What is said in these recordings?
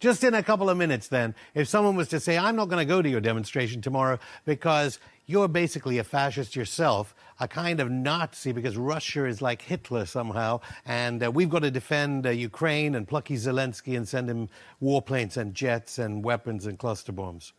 Just in a couple of minutes, then, if someone was to say, I'm not going to go to your demonstration tomorrow because you're basically a fascist yourself, a kind of Nazi because Russia is like Hitler somehow, and we've got to defend Ukraine and plucky Zelensky and send him warplanes and jets and weapons and cluster bombs.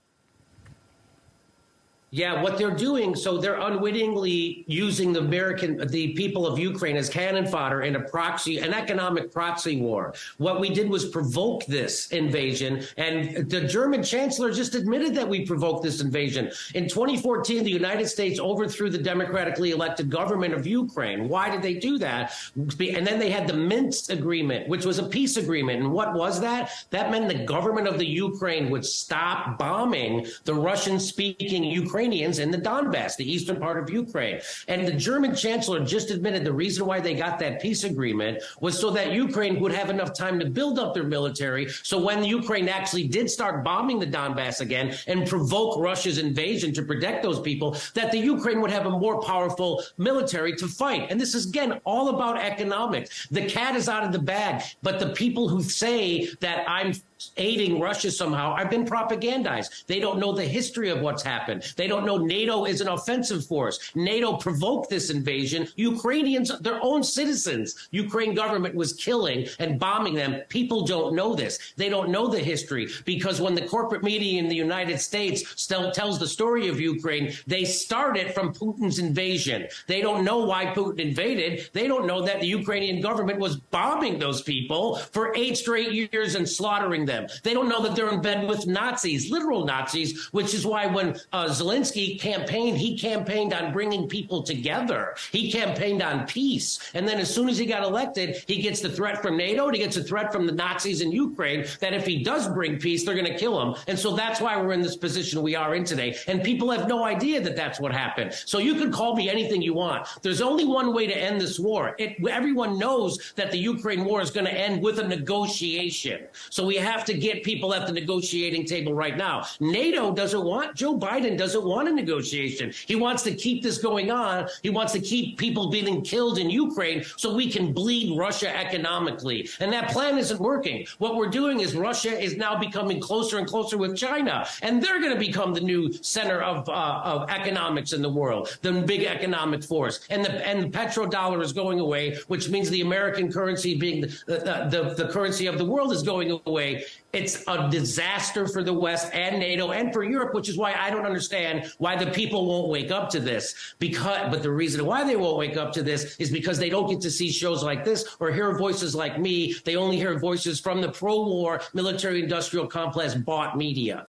Yeah, what they're doing, so they're unwittingly using the people of Ukraine as cannon fodder in an economic proxy war. What we did was provoke this invasion, and the German chancellor just admitted that we provoked this invasion. In 2014, the United States overthrew the democratically elected government of Ukraine. Why did they do that? And then they had the Minsk agreement, which was a peace agreement. And what was that? That meant the government of the Ukraine would stop bombing the Russian-speaking Ukrainians in the Donbass, the eastern part of Ukraine. And the German chancellor just admitted the reason why they got that peace agreement was so that Ukraine would have enough time to build up their military. So when Ukraine actually did start bombing the Donbass again and provoke Russia's invasion to protect those people, that the Ukraine would have a more powerful military to fight. And this is, again, all about economics. The cat is out of the bag, but the people who say that I'm aiding Russia somehow have been propagandized. They don't know the history of what's happened. They don't know NATO is an offensive force. NATO provoked this invasion. Ukrainians, their own citizens, Ukraine government was killing and bombing them. People don't know this. They don't know the history because when the corporate media in the United States still tells the story of Ukraine, they start it from Putin's invasion. They don't know why Putin invaded. They don't know that the Ukrainian government was bombing those people for 8 straight years and slaughtering them. They don't know that they're in bed with Nazis, literal Nazis, which is why when Zelensky campaigned, he campaigned on bringing people together. He campaigned on peace. And then as soon as he got elected, he gets the threat from NATO, and he gets a threat from the Nazis in Ukraine that if he does bring peace, they're going to kill him. And so that's why we're in this position we are in today. And people have no idea that that's what happened. So you can call me anything you want. There's only one way to end this war. Everyone knows that the Ukraine war is going to end with a negotiation. So we have to get people at the negotiating table right now. NATO doesn't want, Joe Biden doesn't want a negotiation. He wants to keep this going on. He wants to keep people being killed in Ukraine so we can bleed Russia economically. And that plan isn't working. What we're doing is Russia is now becoming closer and closer with China. And they're going to become the new center of economics in the world, the big economic force. And the petrodollar is going away, which means the American currency being the currency of the world is going away. It's a disaster for the West and NATO and for Europe, which is why I don't understand why the people won't wake up to this. But the reason why they won't wake up to this is because they don't get to see shows like this or hear voices like me. They only hear voices from the pro-war military-industrial complex bought media.